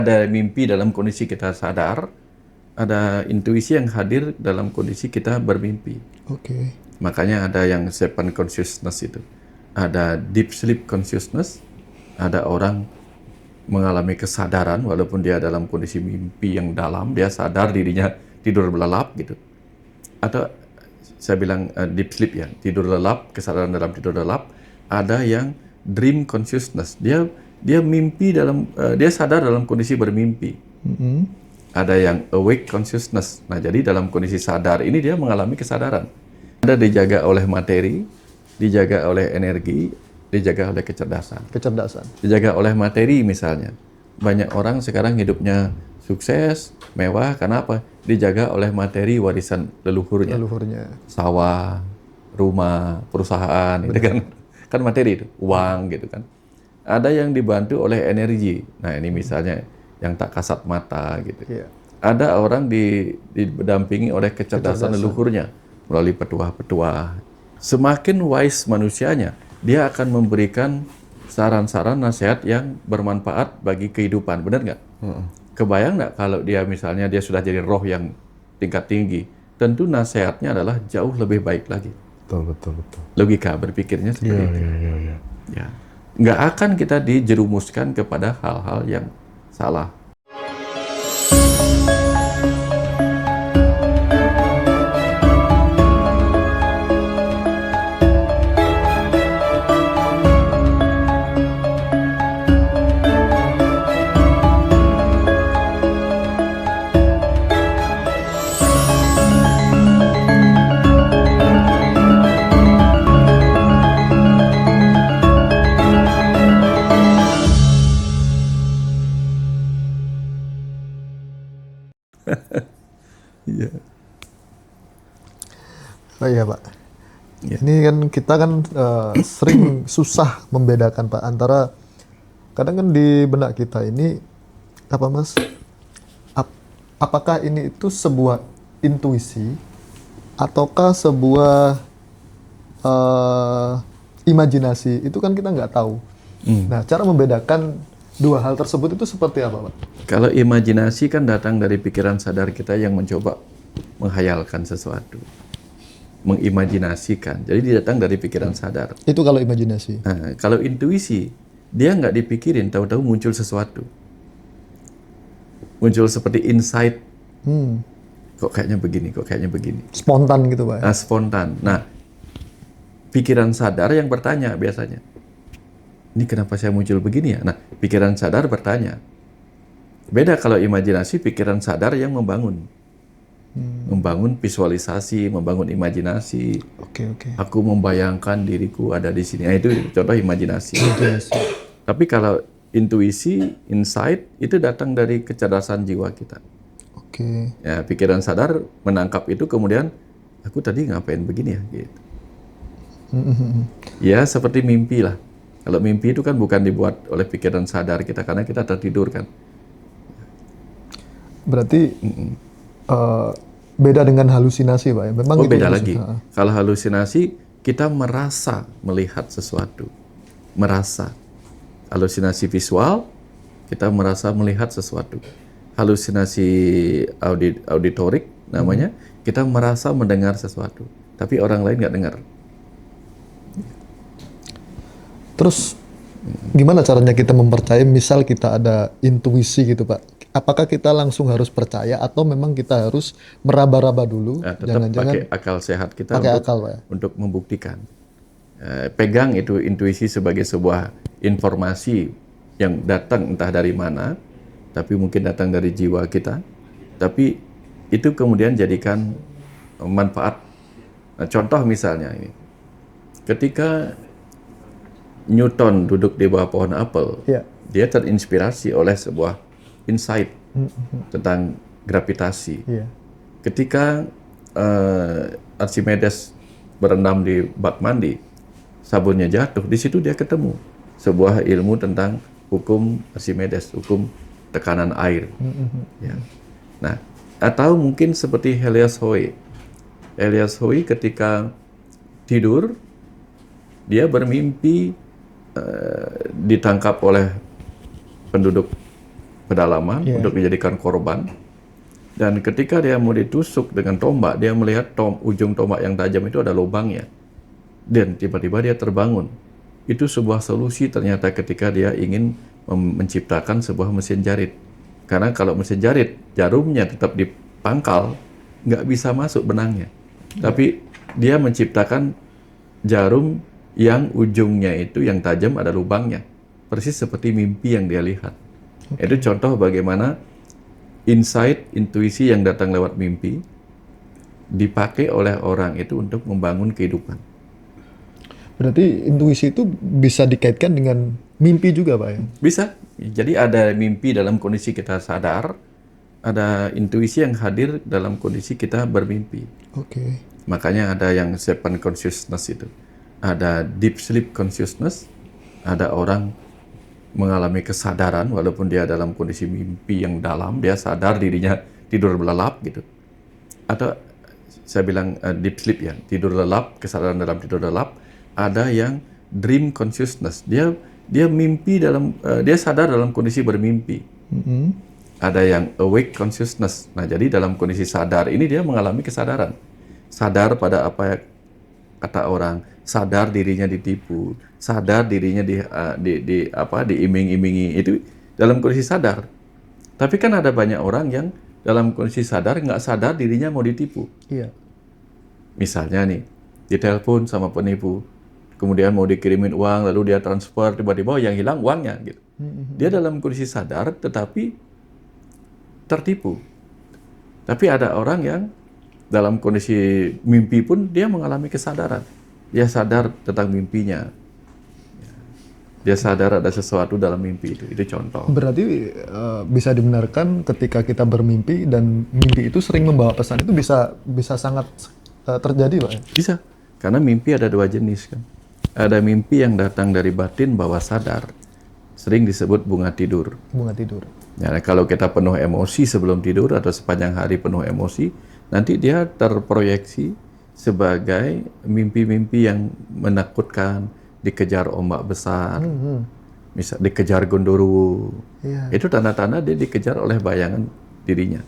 Ada mimpi dalam kondisi kita sadar, ada intuisi yang hadir dalam kondisi kita bermimpi. Oke. Makanya ada yang seven consciousness itu. Ada deep sleep consciousness, ada orang mengalami kesadaran walaupun dia dalam kondisi mimpi yang dalam, dia sadar dirinya tidur lelap gitu. Atau saya bilang deep sleep ya, tidur lelap, kesadaran dalam tidur lelap. Ada yang dream consciousness, dia mimpi dalam dia sadar dalam kondisi bermimpi. Ada yang awake consciousness. Nah, jadi dalam kondisi sadar ini dia mengalami kesadaran. Ada dijaga oleh materi, dijaga oleh energi, dijaga oleh kecerdasan. Kecerdasan. Dijaga oleh materi misalnya. Banyak orang sekarang hidupnya sukses, mewah, karena apa? Dijaga oleh materi warisan leluhurnya. Sawah, rumah, perusahaan, itu kan. Kan materi itu, uang gitu kan. Ada yang dibantu oleh energi. Nah, ini misalnya yang tak kasat mata gitu. Iya. Ada orang didampingi oleh kecerdasan leluhurnya melalui petuah-petuah. Semakin wise manusianya, dia akan memberikan saran-saran nasihat yang bermanfaat bagi kehidupan. Benar nggak? Kebayang nggak kalau dia misalnya dia sudah jadi roh yang tingkat tinggi, tentu nasihatnya adalah jauh lebih baik lagi. Betul. Logika berpikirnya seperti itu. Iya. Ya. Nggak akan kita dijerumuskan kepada hal-hal yang salah. Iya. Oh iya Pak. Ya. Ini kan kita kan sering susah membedakan Pak antara kadang kan di benak kita ini apa Mas? Apakah ini itu sebuah intuisi ataukah sebuah imajinasi? Itu kan kita nggak tahu. Nah, cara membedakan dua hal tersebut itu seperti apa Pak? Kalau imajinasi kan datang dari pikiran sadar kita yang mencoba menghayalkan sesuatu. Mengimajinasikan. Jadi dia datang dari pikiran sadar. Itu kalau imajinasi. Nah, kalau intuisi, dia nggak dipikirin, tahu-tahu muncul sesuatu. Muncul seperti insight. Kok kayaknya begini. Spontan gitu Pak. Nah, spontan. Nah, pikiran sadar yang bertanya biasanya. Ini kenapa saya muncul begini ya? Nah, pikiran sadar bertanya. Beda kalau imajinasi, pikiran sadar yang membangun. Membangun visualisasi, membangun imajinasi. Oke. Aku membayangkan diriku ada di sini. Nah, itu contoh imajinasi. Tapi kalau intuisi, insight, itu datang dari kecerdasan jiwa kita. Oke. Ya, pikiran sadar menangkap itu, kemudian aku tadi ngapain begini ya? Gitu. Ya, seperti mimpi lah. Kalau mimpi itu kan bukan dibuat oleh pikiran sadar kita, karena kita tertidur kan. Berarti beda dengan halusinasi Pak ya? Memang itu Beda lagi. Kalau halusinasi, kita merasa melihat sesuatu. Merasa. Halusinasi visual, kita merasa melihat sesuatu. Halusinasi auditorik namanya, kita merasa mendengar sesuatu. Tapi orang lain nggak dengar. Terus gimana caranya kita mempercayai misal kita ada intuisi gitu Pak? Apakah kita langsung harus percaya atau memang kita harus meraba-raba dulu? Nah, tetap pakai akal sehat kita untuk membuktikan. Pegang itu intuisi sebagai sebuah informasi yang datang entah dari mana, tapi mungkin datang dari jiwa kita. Tapi itu kemudian jadikan manfaat. Nah, contoh misalnya ini, ketika Newton duduk di bawah pohon apel, dia terinspirasi oleh sebuah insight tentang gravitasi. Ketika Archimedes berendam di bak mandi, sabunnya jatuh, di situ dia ketemu sebuah ilmu tentang hukum Archimedes, hukum tekanan air. Ya. Nah, atau mungkin seperti Helias Hoy. Helias Hoy ketika tidur, dia bermimpi ditangkap oleh penduduk pedalaman untuk dijadikan korban. Dan ketika dia mau ditusuk dengan tombak, dia melihat ujung tombak yang tajam itu ada lubangnya. Dan tiba-tiba dia terbangun. Itu sebuah solusi ternyata ketika dia ingin menciptakan sebuah mesin jarit. Karena kalau mesin jarit, jarumnya tetap dipangkal, nggak bisa masuk benangnya. Tapi dia menciptakan jarum yang ujungnya itu yang tajam ada lubangnya. Persis seperti mimpi yang dia lihat. Itu contoh bagaimana insight, intuisi yang datang lewat mimpi dipakai oleh orang itu untuk membangun kehidupan. Berarti intuisi itu bisa dikaitkan dengan mimpi juga, Pak ya? Bisa. Jadi ada mimpi dalam kondisi kita sadar, ada intuisi yang hadir dalam kondisi kita bermimpi. Oke. Makanya ada yang seven consciousness itu. Ada deep sleep consciousness, ada orang mengalami kesadaran walaupun dia dalam kondisi mimpi yang dalam, dia sadar dirinya tidur lelap gitu. Atau saya bilang deep sleep ya, tidur lelap, kesadaran dalam tidur lelap. Ada yang dream consciousness, dia mimpi dalam dia sadar dalam kondisi bermimpi. Ada yang awake consciousness. Nah, jadi dalam kondisi sadar ini dia mengalami kesadaran. Sadar pada apa yang kata orang, sadar dirinya ditipu, sadar dirinya diiming-imingi, itu dalam kondisi sadar. Tapi kan ada banyak orang yang dalam kondisi sadar nggak sadar dirinya mau ditipu. Iya. Misalnya nih, ditelepon sama penipu, kemudian mau dikirimin uang, lalu dia transfer, tiba-tiba yang hilang uangnya gitu. Dia dalam kondisi sadar tetapi tertipu. Tapi ada orang yang dalam kondisi mimpi pun dia mengalami kesadaran. Dia sadar tentang mimpinya. Dia sadar ada sesuatu dalam mimpi itu. Itu contoh. Berarti bisa dibenarkan ketika kita bermimpi dan mimpi itu sering membawa pesan, itu bisa sangat terjadi, Pak ya? Bisa. Karena mimpi ada dua jenis kan. Ada mimpi yang datang dari batin bawah sadar. Sering disebut bunga tidur. Bunga tidur. Ya, kalau kita penuh emosi sebelum tidur atau sepanjang hari penuh emosi, nanti dia terproyeksi sebagai mimpi-mimpi yang menakutkan, dikejar ombak besar, misal dikejar gondoruo. Itu tanda-tanda dia dikejar oleh bayangan dirinya.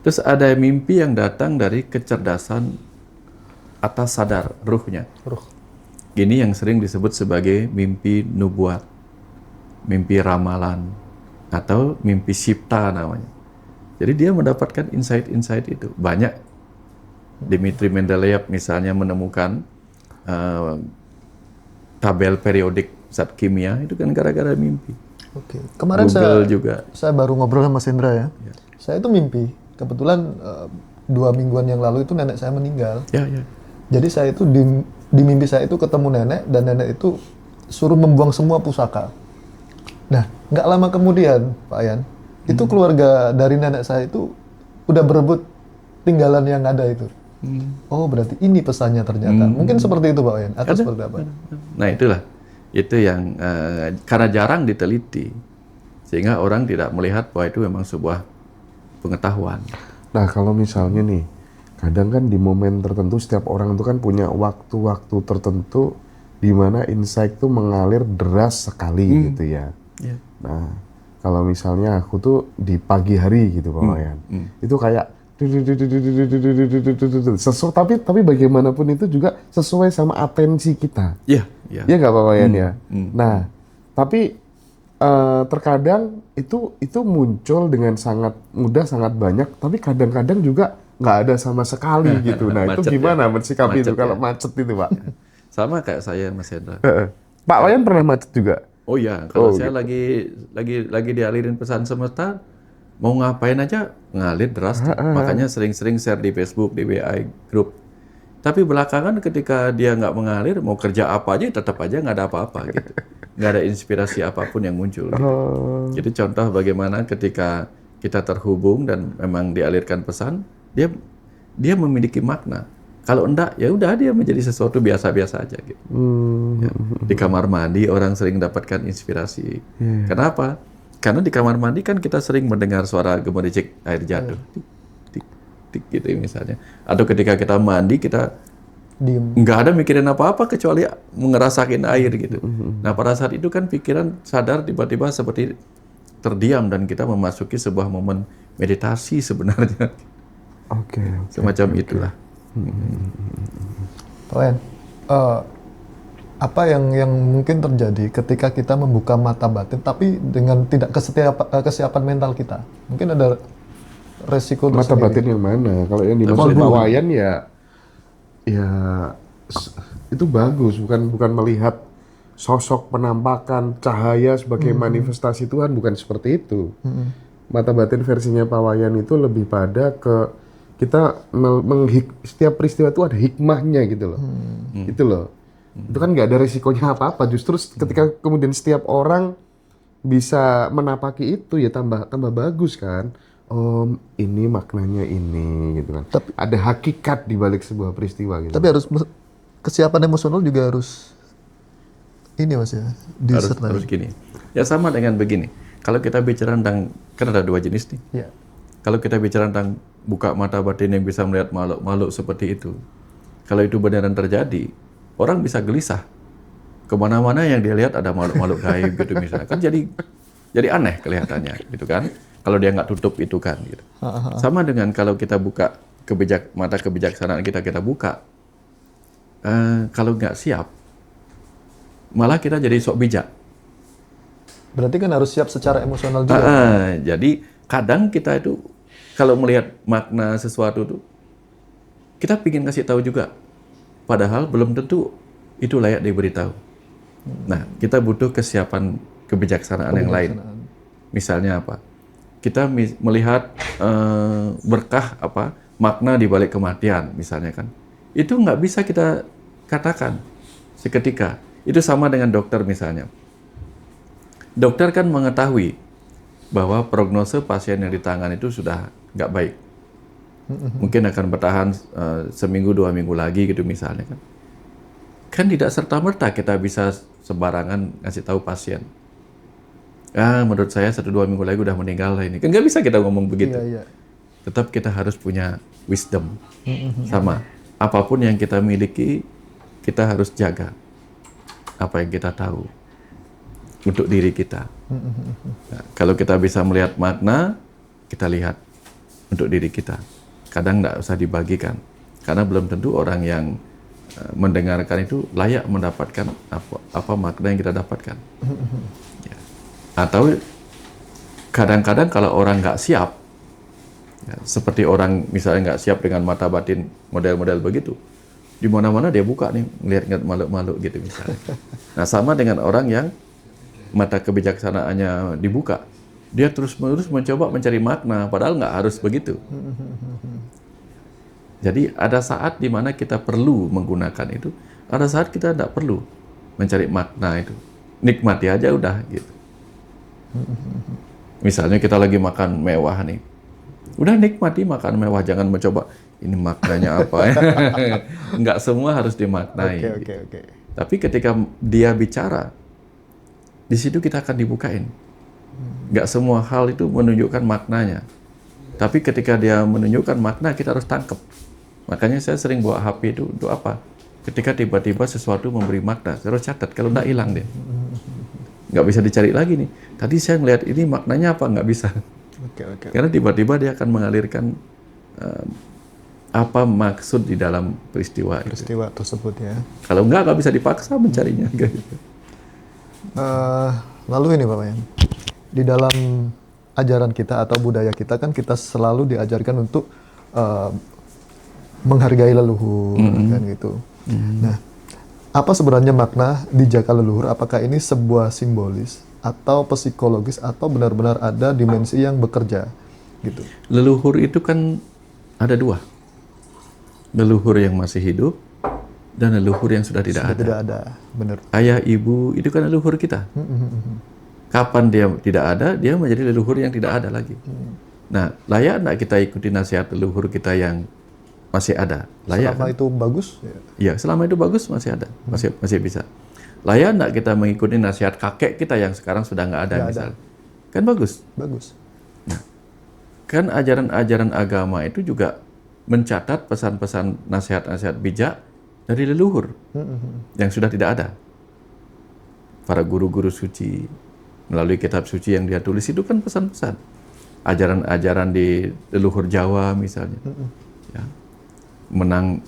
Terus ada mimpi yang datang dari kecerdasan atas sadar, ruhnya. Ini yang sering disebut sebagai mimpi nubuat, mimpi ramalan, atau mimpi sipta namanya. Jadi dia mendapatkan insight-insight itu. Banyak. Dmitri Mendeleev misalnya menemukan tabel periodik zat kimia, itu kan gara-gara mimpi. Kemarin Google juga. Saya baru ngobrol sama Mas Hendra ya. Saya itu mimpi. Kebetulan 2 mingguan yang lalu itu nenek saya meninggal. Jadi saya itu di mimpi saya itu ketemu nenek, dan nenek itu suruh membuang semua pusaka. Nah, nggak lama kemudian, Pak Yan, itu keluarga dari nenek saya itu udah berebut tinggalan yang ada itu. Oh, berarti ini pesannya ternyata. Mungkin seperti itu, Pak Yan. Atau seperti apa? Nah, itulah. Itu yang karena jarang diteliti, sehingga orang tidak melihat bahwa itu memang sebuah pengetahuan. Nah, kalau misalnya nih, kadang kan di momen tertentu setiap orang itu kan punya waktu-waktu tertentu di mana insight itu mengalir deras sekali gitu ya. Nah, kalau misalnya aku tuh di pagi hari gitu, Pak Wayan, itu kayak sesuatu, tapi bagaimanapun itu juga sesuai sama atensi kita. Iya nggak, Pak Wayan ya. Nah, tapi terkadang itu muncul dengan sangat mudah, sangat banyak, tapi kadang-kadang juga nggak ada sama sekali gitu. Nah, itu gimana mensikapi itu kalau macet itu, Pak? Sama kayak saya, Mas Hendra. Pak Wayan pernah macet juga? Oh iya, kalau saya gitu. lagi dialirin pesan semesta, mau ngapain aja ngalir deras. Makanya sering-sering share di Facebook, di WA group. Tapi belakangan ketika dia nggak mengalir, mau kerja apa aja tetap aja nggak ada apa-apa gitu. Nggak ada inspirasi apapun yang muncul. Gitu. Jadi contoh bagaimana ketika kita terhubung dan memang dialirkan pesan, dia memiliki makna. Kalau enggak, ya udah dia menjadi sesuatu biasa-biasa aja gitu. Ya. Di kamar mandi orang sering dapatkan inspirasi. Kenapa? Karena di kamar mandi kan kita sering mendengar suara gemericik air jatuh. Tik, tik gitu misalnya. Atau ketika kita mandi kita nggak ada mikirin apa-apa kecuali ngerasain air gitu. Nah pada saat itu kan pikiran sadar tiba-tiba seperti terdiam dan kita memasuki sebuah momen meditasi sebenarnya. Semacam itulah. Pak Wayan, apa yang mungkin terjadi ketika kita membuka mata batin tapi dengan tidak kesiapan mental kita? Mungkin ada resiko mata batin yang mana? Kalau yang dimaksud Pak Wayan ya itu bagus, bukan melihat sosok, penampakan, cahaya sebagai manifestasi Tuhan, bukan seperti itu. Mata batin versinya Pak Wayan itu lebih pada ke kita setiap peristiwa itu ada hikmahnya gitu loh. Itu loh. Itu kan nggak ada resikonya apa-apa. Justru ketika kemudian setiap orang bisa menapaki itu ya tambah bagus kan. Oh, ini maknanya ini gitu kan. Tapi ada hakikat di balik sebuah peristiwa gitu. Tapi harus kesiapan emosional juga harus ini Mas ya. Harus gini. Ya sama dengan begini. Kalau kita bicara tentang, kan ada dua jenis nih. Ya. Kalau kita bicara tentang buka mata batin yang bisa melihat makhluk-makhluk seperti itu, kalau itu beneran terjadi, orang bisa gelisah. Kemana-mana yang dia lihat ada makhluk-makhluk gaib gitu misalnya. Kan jadi aneh kelihatannya gitu kan. Kalau dia nggak tutup itu kan gitu. Sama dengan kalau kita buka mata kebijaksanaan kita buka, kalau nggak siap, malah kita jadi sok bijak. Berarti kan harus siap secara emosional juga. Jadi kadang kita itu kalau melihat makna sesuatu itu, kita pingin kasih tahu juga. Padahal belum tentu itu layak diberitahu. Nah, kita butuh kesiapan kebijaksanaan yang lain. Misalnya apa? Kita melihat berkah makna di balik kematian misalnya kan. Itu nggak bisa kita katakan seketika. Itu sama dengan dokter misalnya. Dokter kan mengetahui bahwa prognose pasien yang ditangani itu sudah nggak baik. Mungkin akan bertahan seminggu 2 minggu lagi gitu misalnya kan. Kan tidak serta-merta kita bisa sembarangan ngasih tahu pasien. Menurut saya 1-2 minggu lagi udah meninggal lah ini. Kan nggak bisa kita ngomong begitu. Tetap kita harus punya wisdom. Sama. Apapun yang kita miliki, kita harus jaga apa yang kita tahu untuk diri kita. Nah, kalau kita bisa melihat makna, kita lihat untuk diri kita. Kadang nggak usah dibagikan. Karena belum tentu orang yang mendengarkan itu layak mendapatkan apa makna yang kita dapatkan. Ya. Atau kadang-kadang kalau orang nggak siap, ya, seperti orang misalnya nggak siap dengan mata batin model-model begitu, di mana-mana dia buka nih, ngelihat makhluk-makhluk gitu misalnya. Nah sama dengan orang yang mata kebijaksanaannya dibuka, dia terus-menerus mencoba mencari makna, padahal nggak harus begitu. Jadi ada saat di mana kita perlu menggunakan itu, ada saat kita tidak perlu mencari makna itu. Nikmati aja udah gitu. Misalnya kita lagi makan mewah nih, udah nikmati makan mewah, jangan mencoba ini maknanya apa. Nggak semua harus dimaknai. Oke. Tapi ketika dia bicara, di situ kita akan dibukain. Nggak semua hal itu menunjukkan maknanya. Tapi ketika dia menunjukkan makna, kita harus tangkap. Makanya saya sering bawa HP itu untuk apa? Ketika tiba-tiba sesuatu memberi makna, saya harus catat. Kalau nggak hilang deh. Nggak bisa dicari lagi nih. Tadi saya ngelihat ini maknanya apa? Nggak bisa. Oke. Karena tiba-tiba dia akan mengalirkan apa maksud di dalam peristiwa tersebut ya. Kalau nggak bisa dipaksa mencarinya. Lalu ini Pak Wayan, di dalam ajaran kita atau budaya kita kan kita selalu diajarkan untuk menghargai leluhur kan gitu. Nah, apa sebenarnya makna dijaga leluhur? Apakah ini sebuah simbolis atau psikologis atau benar-benar ada dimensi yang bekerja gitu? Leluhur itu kan ada 2. Leluhur yang masih hidup dan leluhur yang sudah tidak ada. Tidak ada, benar. Ayah, ibu itu kan leluhur kita. Kapan dia tidak ada, dia menjadi leluhur yang tidak ada lagi. Nah, layak enggak kita ikuti nasihat leluhur kita yang masih ada? Layak. Selama kan? itu bagus? Ya, selama itu bagus masih ada, masih bisa. Layak enggak kita mengikuti nasihat kakek kita yang sekarang sudah nggak ada misalnya? Kan bagus. Bagus. Nah, kan ajaran-ajaran agama itu juga mencatat pesan-pesan nasihat-nasihat bijak dari leluhur yang sudah tidak ada. Para guru-guru suci melalui kitab suci yang dia tulis itu kan pesan-pesan. Ajaran-ajaran di leluhur Jawa misalnya. Ya. Menang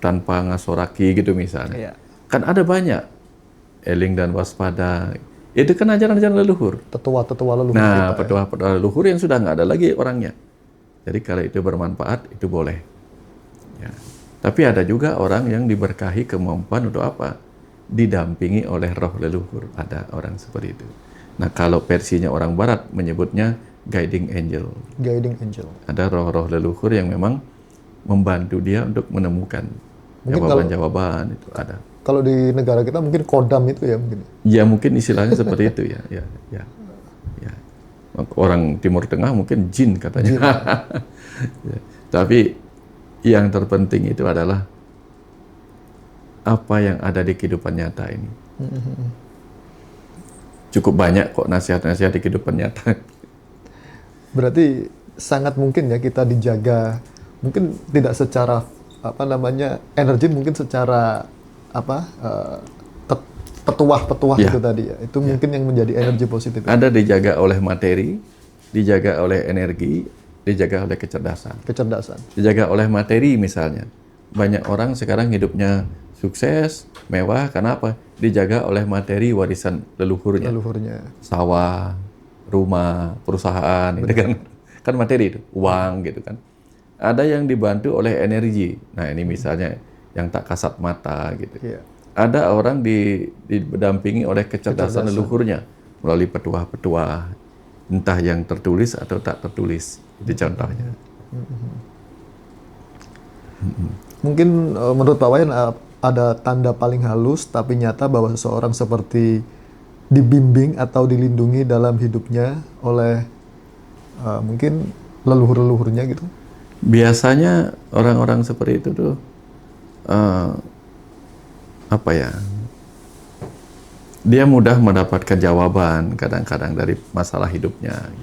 tanpa ngasoraki gitu misalnya. Kan ada banyak. Eling dan waspada. Itu kan ajaran-ajaran leluhur. Tetua-tetua leluhur Nah, kita, petua-petua leluhur yang sudah nggak ada lagi orangnya. Jadi kalau itu bermanfaat, itu boleh. Ya. Tapi ada juga orang yang diberkahi kemampuan untuk apa? Didampingi oleh roh leluhur. Ada orang seperti itu. Nah, kalau versinya orang Barat menyebutnya guiding angel. Guiding angel. Ada roh-roh leluhur yang memang membantu dia untuk menemukan jawaban-jawaban itu ada. Kalau di negara kita mungkin kodam itu ya mungkin. Ya mungkin istilahnya seperti itu ya. Ya. Orang Timur Tengah mungkin jin katanya. Jin. Ya. Tapi yang terpenting itu adalah apa yang ada di kehidupan nyata ini. Cukup banyak kok nasihat-nasihat di kehidupan nyata. Berarti sangat mungkin ya kita dijaga, mungkin tidak secara energi, mungkin secara petuah-petuah itu tadi ya. Itu mungkin yang menjadi energi positif. Ada dijaga oleh materi, dijaga oleh energi, dijaga oleh kecerdasan. Dijaga oleh materi misalnya. Banyak orang sekarang hidupnya sukses, mewah, karena apa? Dijaga oleh materi warisan leluhurnya. Sawah, rumah, perusahaan, itu kan materi itu, uang gitu kan. Ada yang dibantu oleh energi. Nah, ini misalnya yang tak kasat mata gitu. Ada orang didampingi oleh kecerdasan leluhurnya melalui petuah-petuah, entah yang tertulis atau tak tertulis. Itu contohnya. Mungkin menurut Pak Wayan ada tanda paling halus tapi nyata bahwa seseorang seperti dibimbing atau dilindungi dalam hidupnya oleh mungkin leluhur-leluhurnya gitu. Biasanya orang-orang seperti itu tuh dia mudah mendapatkan jawaban kadang-kadang dari masalah hidupnya.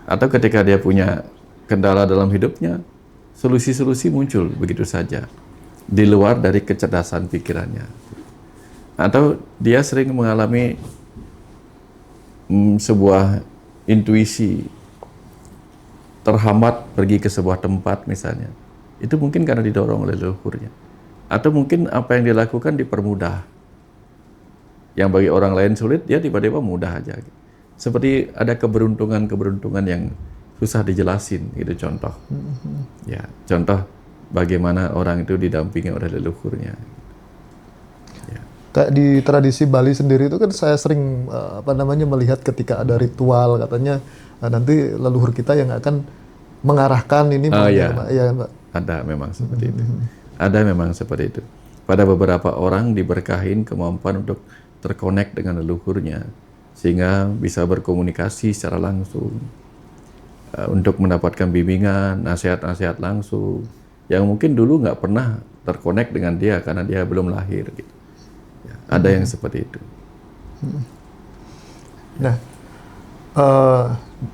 Atau ketika dia punya kendala dalam hidupnya, solusi-solusi muncul begitu saja di luar dari kecerdasan pikirannya. Atau dia sering mengalami sebuah intuisi terhambat pergi ke sebuah tempat misalnya. Itu mungkin karena didorong oleh leluhurnya. Atau mungkin apa yang dilakukan dipermudah. Yang bagi orang lain sulit, dia tiba-tiba mudah aja. Seperti ada keberuntungan-keberuntungan yang susah dijelasin, gitu contoh. Ya, contoh bagaimana orang itu didampingi oleh leluhurnya. Ya. Kayak di tradisi Bali sendiri itu kan saya sering melihat ketika ada ritual katanya nanti leluhur kita yang akan mengarahkan ini. Mbak. Ada memang seperti itu. Ada memang seperti itu. Pada beberapa orang diberkahin kemampuan untuk terkonek dengan leluhurnya sehingga bisa berkomunikasi secara langsung untuk mendapatkan bimbingan, nasihat-nasihat langsung yang mungkin dulu nggak pernah terkonek dengan dia karena dia belum lahir gitu. Ya, ada yang seperti itu. Nah,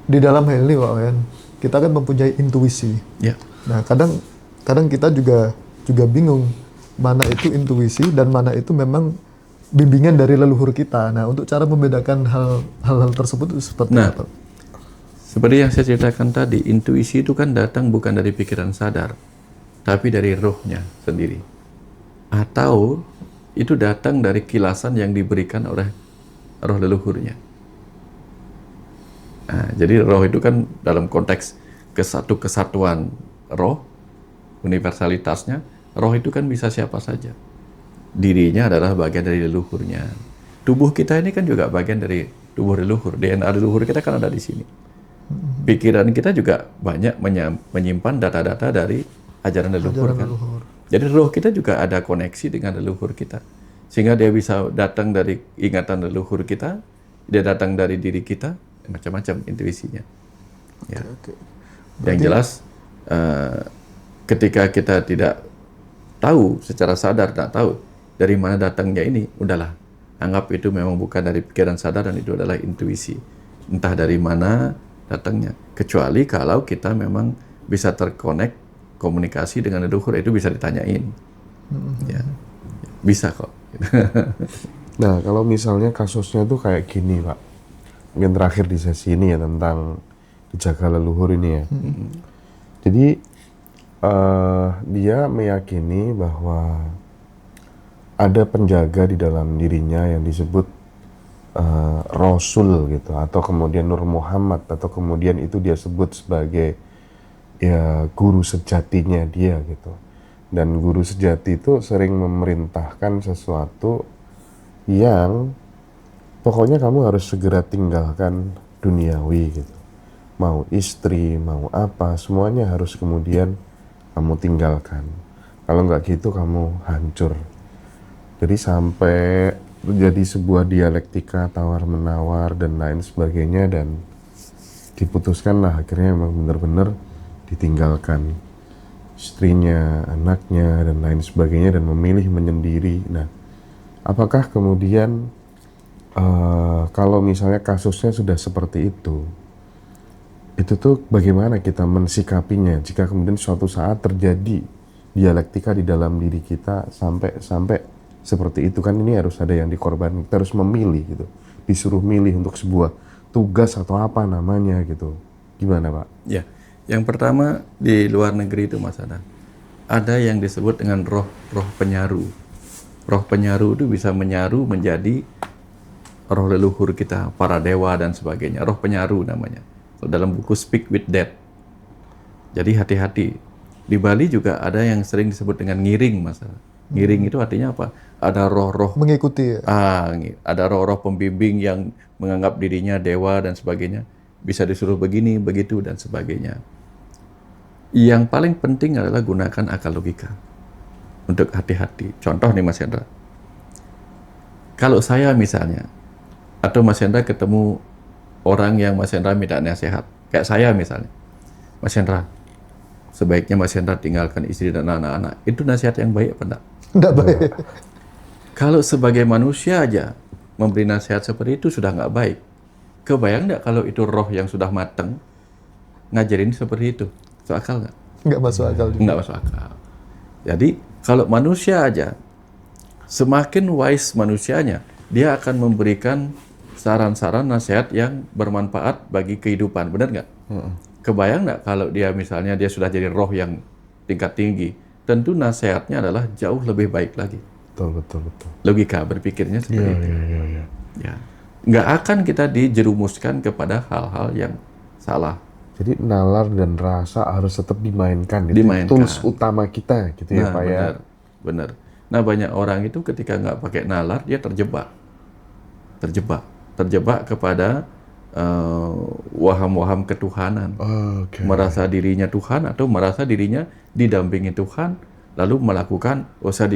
di dalam hal ini Pak Wayan, kita kan mempunyai intuisi. Ya. Nah, kadang kita juga bingung mana itu intuisi dan mana itu memang bimbingan dari leluhur kita. Nah, untuk cara membedakan hal-hal tersebut itu seperti apa? Seperti yang saya ceritakan tadi, intuisi itu kan datang bukan dari pikiran sadar, tapi dari rohnya sendiri. Atau itu datang dari kilasan yang diberikan oleh roh leluhurnya. Nah, jadi roh itu kan dalam konteks kesatuan roh, universalitasnya, roh itu kan bisa siapa saja. Dirinya adalah bagian dari leluhurnya. Tubuh kita ini kan juga bagian dari tubuh leluhur. DNA leluhur kita kan ada di sini. Pikiran kita juga banyak menyimpan data-data dari ajaran leluhur kan. Jadi roh kita juga ada koneksi dengan leluhur kita. Sehingga dia bisa datang dari ingatan leluhur kita, dia datang dari diri kita, macam-macam intuisinya. Ya. Yang jelas, ketika kita tidak tahu secara sadar, tak tahu dari mana datangnya ini, udahlah, anggap itu memang bukan dari pikiran sadar dan itu adalah intuisi. Entah dari mana datangnya. Kecuali kalau kita memang bisa terkonek komunikasi dengan leluhur, itu bisa ditanyain. Ya. Bisa kok. Nah, kalau misalnya kasusnya tuh kayak gini, Pak. Mungkin terakhir di sesi ini ya tentang dijaga leluhur ini ya. Jadi dia meyakini bahwa ada penjaga di dalam dirinya yang disebut Rasul gitu, atau kemudian Nur Muhammad, atau kemudian itu dia sebut sebagai ya guru sejatinya dia gitu. Dan guru sejati itu sering memerintahkan sesuatu yang pokoknya kamu harus segera tinggalkan duniawi gitu. Mau istri, mau apa, semuanya harus kemudian kamu tinggalkan. Kalau nggak gitu kamu hancur. Jadi sampai terjadi sebuah dialektika tawar-menawar dan lain sebagainya, dan diputuskanlah akhirnya memang benar-benar ditinggalkan istrinya, anaknya, dan lain sebagainya, dan memilih menyendiri. Nah, apakah kemudian kalau misalnya kasusnya sudah seperti itu tuh bagaimana kita mensikapinya jika kemudian suatu saat terjadi dialektika di dalam diri kita sampai seperti itu? Kan ini harus ada yang dikorbankan, kita harus memilih gitu, disuruh milih untuk sebuah tugas atau apa namanya gitu. Gimana Pak? Ya, yang pertama di luar negeri itu Mas Anand, ada yang disebut dengan roh penyaru. Roh penyaru itu bisa menyaru menjadi roh leluhur kita, para dewa dan sebagainya. Roh penyaru namanya. Dalam buku Speak with Dead. Jadi hati-hati. Di Bali juga ada yang sering disebut dengan ngiring, Mas. Ngiring itu artinya apa? Ada roh-roh mengikuti ya? Ada roh-roh pembimbing yang menganggap dirinya dewa dan sebagainya. Bisa disuruh begini, begitu dan sebagainya. Yang paling penting adalah gunakan akal logika untuk hati-hati. Contoh nih Mas Hendra. Kalau saya misalnya, atau Mas Hendra ketemu orang yang Mas Hendra minta nasihat, kayak saya misalnya, Mas Hendra, sebaiknya Mas Hendra tinggalkan istri dan anak-anak. Itu nasihat yang baik apa enggak? Enggak baik. Kalau sebagai manusia aja memberi nasihat seperti itu sudah nggak baik. Kebayang nggak kalau itu roh yang sudah mateng ngajarin seperti itu? Masuk akal nggak? Nggak masuk akal juga. Nggak masuk akal. Jadi kalau manusia aja, semakin wise manusianya, dia akan memberikan saran-saran nasihat yang bermanfaat bagi kehidupan. Benar nggak? Kebayang nggak kalau dia misalnya dia sudah jadi roh yang tingkat tinggi, tentu nasihatnya adalah jauh lebih baik lagi. Betul. Logika berpikirnya seperti itu. Ya. Nggak akan kita dijerumuskan kepada hal-hal yang salah. Jadi nalar dan rasa harus tetap dimainkan. Itu Dimainkan. tools utama kita gitu ya Pak ya. Benar. Nah banyak orang itu ketika nggak pakai nalar dia terjebak kepada waham-waham ketuhanan. Merasa dirinya Tuhan atau merasa dirinya didampingi Tuhan, lalu melakukan, saya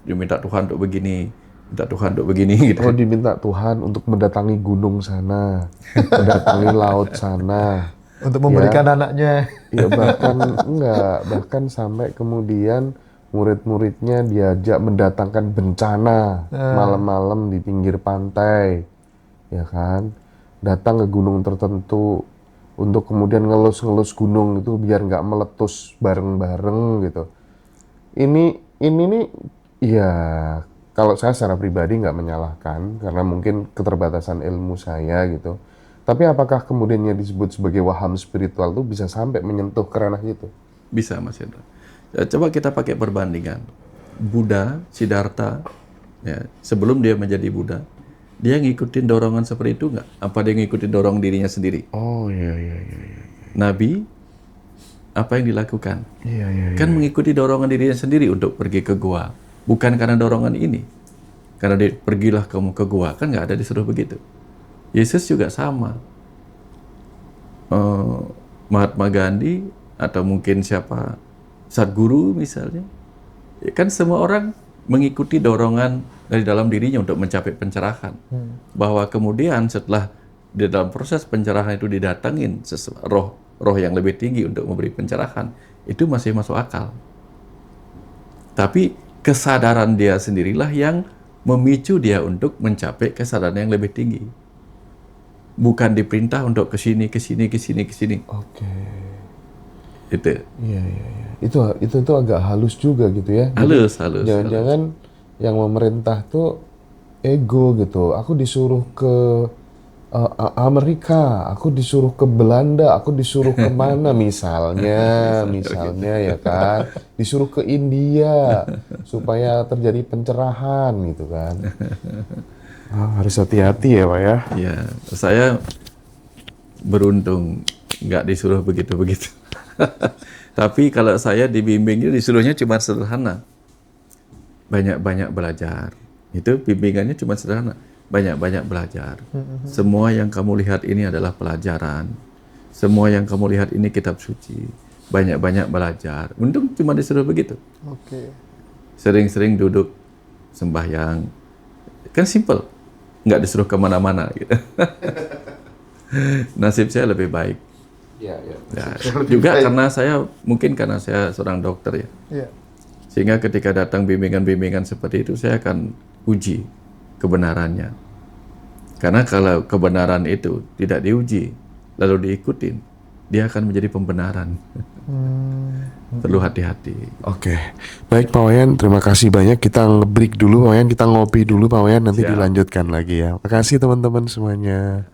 diminta Tuhan untuk begini, minta Tuhan untuk begini gitu. Oh, diminta Tuhan untuk mendatangi gunung sana, mendatangi laut sana, untuk memberikan anaknya. Ya bahkan sampai kemudian murid-muridnya diajak mendatangkan bencana malam-malam di pinggir pantai, ya kan? Datang ke gunung tertentu untuk kemudian ngelus-ngelus gunung itu biar nggak meletus bareng-bareng gitu. Ini nih, ya kalau saya secara pribadi nggak menyalahkan karena mungkin keterbatasan ilmu saya gitu. Tapi apakah kemudiannya disebut sebagai waham spiritual itu bisa sampai menyentuh ke ranah itu? Bisa Mas Hendra. Ya, coba kita pakai perbandingan. Buddha, Siddhartha, ya, sebelum dia menjadi Buddha, dia ngikutin dorongan seperti itu nggak? Apa dia ngikutin dorong dirinya sendiri? Oh iya. Nabi, apa yang dilakukan? Iya. Kan mengikuti dorongan dirinya sendiri untuk pergi ke gua. Bukan karena dorongan ini. Karena dia pergilah kamu ke gua, kan nggak ada disuruh begitu. Yesus juga sama. Mahatma Gandhi atau mungkin siapa, Sadhguru misalnya, ya kan semua orang mengikuti dorongan dari dalam dirinya untuk mencapai pencerahan. Bahwa kemudian setelah di dalam proses pencerahan itu didatangin roh yang lebih tinggi untuk memberi pencerahan, itu masih masuk akal. Tapi kesadaran dia sendirilah yang memicu dia untuk mencapai kesadaran yang lebih tinggi. Bukan diperintah untuk kesini. Oke. Itu. Iya. Itu agak halus juga gitu ya. Halus. Jangan-jangan yang memerintah tuh ego gitu. Aku disuruh ke Amerika, aku disuruh ke Belanda, aku disuruh kemana misalnya ya kan, disuruh ke India supaya terjadi pencerahan gitu kan. Harus hati-hati ya Pak ya. Ya, saya beruntung nggak disuruh begitu-begitu. Tapi kalau saya dibimbingnya disuruhnya cuma sederhana. Banyak-banyak belajar. Itu bimbingannya cuma sederhana. Banyak-banyak belajar. Semua yang kamu lihat ini adalah pelajaran. Semua yang kamu lihat ini kitab suci. Banyak-banyak belajar. Untung cuma disuruh begitu. Oke. Sering-sering duduk sembahyang. Kan simple. Nggak disuruh kemana-mana gitu. Nasib saya lebih baik. Ya. Juga karena saya seorang dokter ya. Iya. Sehingga ketika datang bimbingan-bimbingan seperti itu, saya akan uji kebenarannya. Karena kalau kebenaran itu tidak diuji, lalu diikutin, dia akan menjadi pembenaran. Perlu hati-hati. Oke. Baik Pak Wayan, terima kasih banyak. Kita nge-break dulu Pak Wayan, kita ngopi dulu Pak Wayan, nanti Siap. dilanjutkan lagi ya. Makasih teman-teman semuanya.